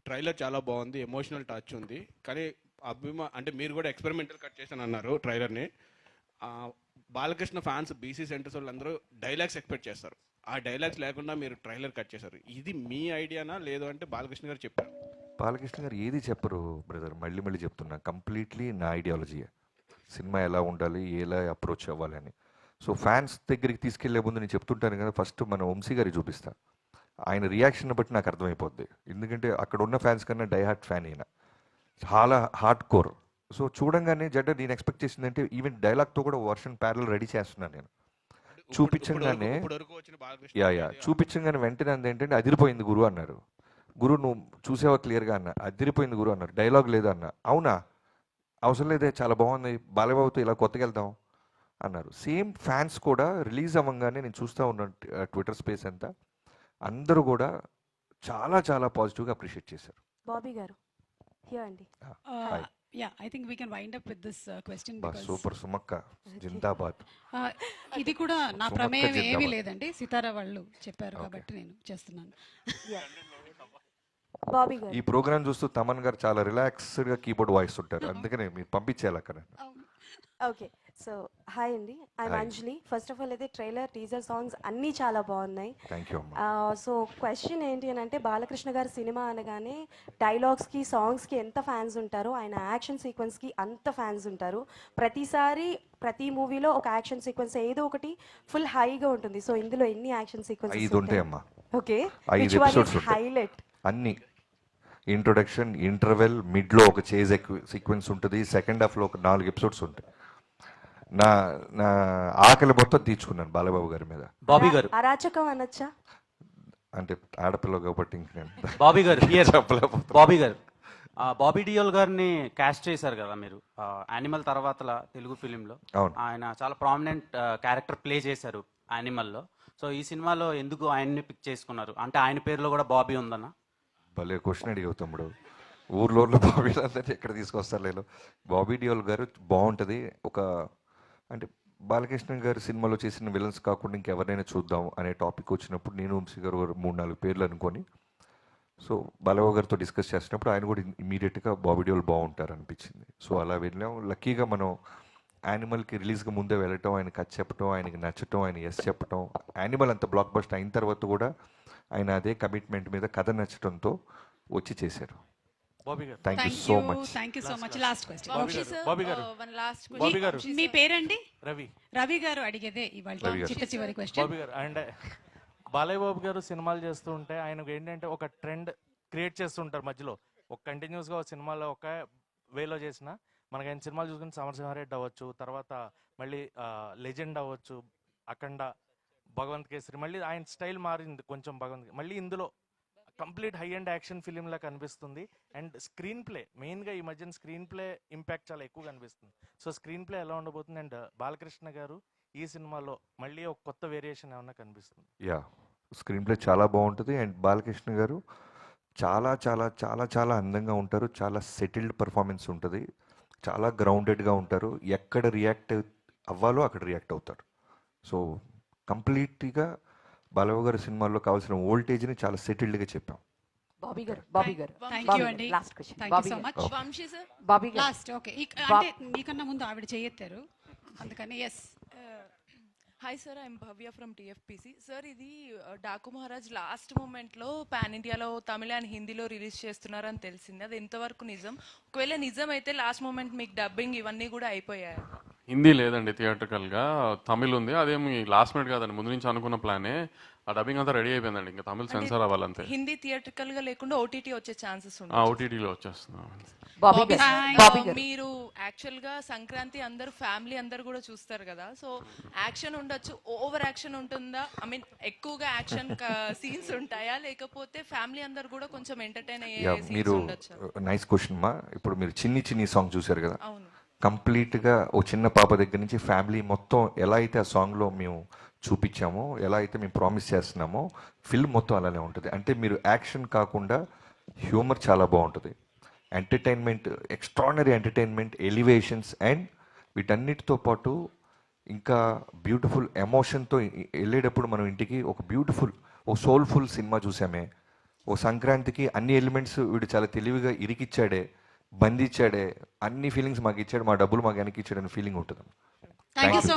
Trailer చాలా బాగుంది, emotional touch ఉంది. కానీ అంటే మీరు కూడా ఎక్స్పెరిమెంటల్ కట్ చేశాను అన్నారు ట్రైలర్ని. బాలకృష్ణ ఫ్యాన్స్, బీసీ సెంటర్స్ వాళ్ళందరూ డైలాగ్స్ ఎక్స్పెక్ట్ చేస్తారు. ఆ డైలాగ్స్ లేకుండా మీరు ట్రైలర్ కట్ చేశారు. ఇది మీ ఐడియానా లేదు అంటే బాలకృష్ణ గారు చెప్పారు? బాలకృష్ణ గారు ఏది చెప్పరు బ్రదర్, మళ్ళీ మళ్ళీ చెప్తున్నా, కంప్లీట్లీ నా ఐడియాలజీయే. సినిమా ఎలా ఉండాలి, ఎలా అప్రోచ్ అవ్వాలి అని. సో ఫ్యాన్స్ దగ్గరికి తీసుకెళ్లే ముందు నేను చెప్తుంటాను కదా, ఫస్ట్ మన వంశీ గారికి చూపిస్తా. ఆయన రియాక్షన్ బట్టి నాకు అర్థమైపోద్ది. ఎందుకంటే అక్కడ ఉన్న ఫ్యాన్స్ కన్నా డైహార్ట్ ఫ్యాన్ అయినా, చాలా హార్డ్ కోర్. సో చూడంగానే జడ్డ నేను ఎక్స్పెక్ట్ చేసింది అంటే ఈవెన్ డైలాగ్తో కూడా వర్షన్ ప్యారల్ రెడీ చేస్తున్నాను నేను. చూపించగానే చూపించగానే వెంటనే ఏంటంటే అదిరిపోయింది గురు అన్నారు. గురు నువ్వు చూసావా క్లియర్గా అన్న, అదిరిపోయింది గురు అన్నారు. డైలాగ్ లేదా అన్న, అవునా అవసరం లేదే, చాలా బాగుంది, బాలయ్యబాబుతో ఇలా కొత్తగా వెళ్దాం అన్నారు. సేమ్ ఫ్యాన్స్ కూడా రిలీజ్ అవ్వగానే నేను చూస్తూ ఉన్నాను ట్విట్టర్ స్పేస్ అంతా, అందరూ కూడా చాలా చాలా పాజిటివ్గా అప్రిషియేట్ చేశారు. బాబీ గారు అండి. Yeah, I think we can wind up with this question because super సుమక్క జిందాబాద్. ఇది కూడా నా ప్రమేయం ఏమీ లేదండి, సితారా వాళ్ళు చెప్పారు కాబట్టి నేను చేస్తున్నాను. బాబీ గారు ఈ ప్రోగ్రామ్ చూస్తూ తమన్ గారు చాలా రిలాక్స్డ్ గా కీబోర్డ్ వాయిస్ ఉంటారు, అందుకనే మీరు పంపించేయాలి అక్కడ. ఓకే, సో హాయ్ అండి, I'm Anjali. First of all అయితే ట్రైలర్, టీజర్, సాంగ్స్ అన్నీ చాలా బాగున్నాయి. Thank you. సో క్వశ్చన్ ఏంటి అని అంటే, బాలకృష్ణ గారి సినిమా అనగానే డైలాగ్స్కి, సాంగ్స్కి ఎంత ఫ్యాన్స్ ఉంటారో, ఆయన యాక్షన్ సీక్వెన్స్కి అంత ఫ్యాన్స్ ఉంటారు. ప్రతిసారి ప్రతి మూవీలో ఒక యాక్షన్ సీక్వెన్స్ ఏదో ఒకటి ఫుల్ హైగా ఉంటుంది. సో ఇందులో ఎన్ని యాక్షన్ సీక్వెన్సెస్ ఉంటాయమ్మా? Okay, which one is highlight? అన్ని ఇంట్రొడక్షన్, ఇంటర్వెల్, మిడ్లో ఒక చేజ్ సీక్వెన్స్ ఉంటుంది, సెకండ్ హాఫ్లో ఒక 4 ఎపిసోడ్స్ ఉంటాయి. నా నా ఆకలి మొత్తం తీర్చుకున్నాను బాలబాబు గారి మీద. బాబీ గారు అరాచకం అనొచ్చా? అంటే ఆడపిల్ల కాబట్టి ఇంక నేను బాబీ గారు చెప్పలేకపోతే. బాబీ గారు బాబీ డియోల్ గారిని క్యాస్ట్ చేశారు కదా మీరు యానిమల్ తర్వాత తెలుగు ఫిలింలో. ఆయన చాలా ప్రామినెంట్ క్యారెక్టర్ ప్లే చేశారు యానిమల్లో. సో ఈ సినిమాలో ఎందుకు ఆయన్ని పిక్ చేసుకున్నారు? అంటే ఆయన పేరులో కూడా బాబీ ఉందన్న? భలే క్వశ్చన్ అడిగావు తమ్ముడు. ఊర్లో బాబీ అందరినీ ఎక్కడ తీసుకొస్తారు లేదు. బాబీ డియోల్ గారు బాగుంటుంది. ఒక అంటే బాలకృష్ణ గారు సినిమాలో చేసిన విలన్స్ కాకుండా ఇంకెవరైనా చూద్దాం అనే టాపిక్ వచ్చినప్పుడు నేను వంశీ గారు 3-4 పేర్లు అనుకొని, సో బాలబాబు గారితో డిస్కస్ చేసినప్పుడు ఆయన కూడా ఇమీడియట్గా బాబీ డియోల్ బాగుంటారు అనిపించింది. సో అలా వెళ్ళాం. లక్కీగా మనం యానిమల్కి రిలీజ్గా ముందే వెళ్ళటం, ఆయన కథ చెప్పటం, ఆయనకి నచ్చటం, ఆయన ఎస్ చెప్పటం, యానిమల్ అంత బ్లాక్ బస్టర్ అయిన తర్వాత కూడా ఆయన అదే కమిట్మెంట్ మీద కథ నచ్చటంతో వచ్చి చేశారు. Thank you so much. Last question. Bobby గారు మీ పేరండి? రవి గారు అడిగేదే ఇవాళ చివరి క్వశ్చన్. బాబీ గారు అండ్ బాలయ్య బాబు గారు సినిమాలు చేస్తూ ఉంటే ఆయనకు ఏంటంటే ఒక ట్రెండ్ క్రియేట్ చేస్తుంటారు మధ్యలో. ఒక కంటిన్యూస్గా ఒక సినిమాలో ఒక వేలో చేసిన మనకి ఆయన సినిమాలు చూసుకుని సమరసింహారెడ్డి అవ్వచ్చు, తర్వాత మళ్ళీ లెజెండ్ అవ్వచ్చు, అఖండ, భగవంత్ కేసరి, మళ్ళీ ఆయన స్టైల్ మారింది కొంచెం భగవంత్. మళ్ళీ ఇందులో complete high and action film లా కనిపిస్తుంది. అండ్ స్క్రీన్ ప్లే మెయిన్గా ఈ మధ్యన స్క్రీన్ ప్లే ఇంపాక్ట్ చాలా ఎక్కువ కనిపిస్తుంది. సో స్క్రీన్ ప్లే ఎలా ఉండబోతుంది? అండ్ బాలకృష్ణ గారు ఈ సినిమాలో మళ్ళీ ఒక కొత్త వేరియేషన్ ఏమన్నా కనిపిస్తుంది? యా, స్క్రీన్ ప్లే చాలా బాగుంటుంది. అండ్ బాలకృష్ణ గారు చాలా చాలా చాలా చాలా అందంగా ఉంటారు. చాలా సెటిల్డ్ పర్ఫార్మెన్స్ ఉంటుంది. చాలా గ్రౌండెడ్గా ఉంటారు. ఎక్కడ రియాక్ట్ అవ్వాలో అక్కడ రియాక్ట్ అవుతారు. సో కంప్లీట్గా బాలబాబు గారి సినిమాల్లో కావాల్సిన వోల్టేజ్ని చాలా సెటిల్డ్గా చెప్పాం. బాబీ గారు థ్యాంక్ యూ అండి. Last question. Thank you so much. Vamsi sir, Bobby గారు లాస్ట్. ఓకే, అంటే మీకన్నా ముందు ఆవిడ చేయెత్తారు అందుకని. Yes. Hi sir, I'm Bhavya from TFPC. Sir, ఇది డాకు మహారాజ్ లాస్ట్ మూమెంట్లో పాన్ ఇండియాలో తమిళ అండ్ హిందీలో రిలీజ్ చేస్తున్నారని తెలిసింది. అది ఎంతవరకు నిజం? ఒకవేళ నిజం అయితే లాస్ట్ మూమెంట్ మీకు డబ్బింగ్ ఇవన్నీ కూడా అయిపోయాయి? హిందీ లేదండి, థియేట్రికల్గా తమిళ్ ఉంది. అదేమి లాస్ట్ మినిట్ కాదండి, ముందు నుంచి అనుకున్న ప్లానే. ఆ డబ్బింగ్ అంతా రెడీ అయిపోయిందండి, ఇంకా తమిళ్ సెన్సార్ అవ్వాలంతే. హిందీ థియేట్రికల్ గా లేకుండా ఓటీటీ వచ్చే ఛాన్సెస్ ఉన్నాయి. ఓటీటీలో వచ్చేస్తున్నాం. మీరు యాక్చువల్ గా సంక్రాంతి అందరూ ఫ్యామిలీ అందరు కూడా చూస్తారు కదా, సో యాక్షన్ ఉండొచ్చు, ఓవర్ యాక్షన్ ఉంటుందా? ఐ మీన్ ఎక్కువగా యాక్షన్ సీన్స్ ఉంటాయా, లేకపోతే ఫ్యామిలీ అందరు కూడా కొంచెం ఎంటర్టైన్ అయ్యే సీన్స్ ఉండొచ్చు? నైస్ క్వశ్చన్ మా. ఇప్పుడు మీరు చిన్ని చిన్ని సాంగ్ చూసారు కదా, అవును, కంప్లీట్గా ఓ చిన్న పాప దగ్గర నుంచి ఫ్యామిలీ మొత్తం ఎలా అయితే ఆ సాంగ్లో మేము చూపించామో, ఎలా అయితే మేము ప్రామిస్ చేస్తున్నామో, ఫిల్మ్ మొత్తం అలానే ఉంటుంది. అంటే మీరు యాక్షన్ కాకుండా హ్యూమర్ చాలా బాగుంటుంది, entertainment, extraordinary entertainment, elevations, and వీటన్నిటితో పాటు ఇంకా బ్యూటిఫుల్ ఎమోషన్తో వెళ్ళేటప్పుడు మనం ఇంటికి ఒక బ్యూటిఫుల్, ఒక సోల్ఫుల్ సినిమా చూసామే ఓ సంక్రాంతికి అన్ని ఎలిమెంట్స్ వీడు చాలా తెలివిగా ఇరికిచ్చాడే, బంధించాడే, అన్ని ఫీలింగ్స్ మాకు ఇచ్చాడు, మా డబ్బులు మాకు వెనక్కి ఇచ్చాడు అనే ఫీలింగ్ ఉంటుంది. Thank you so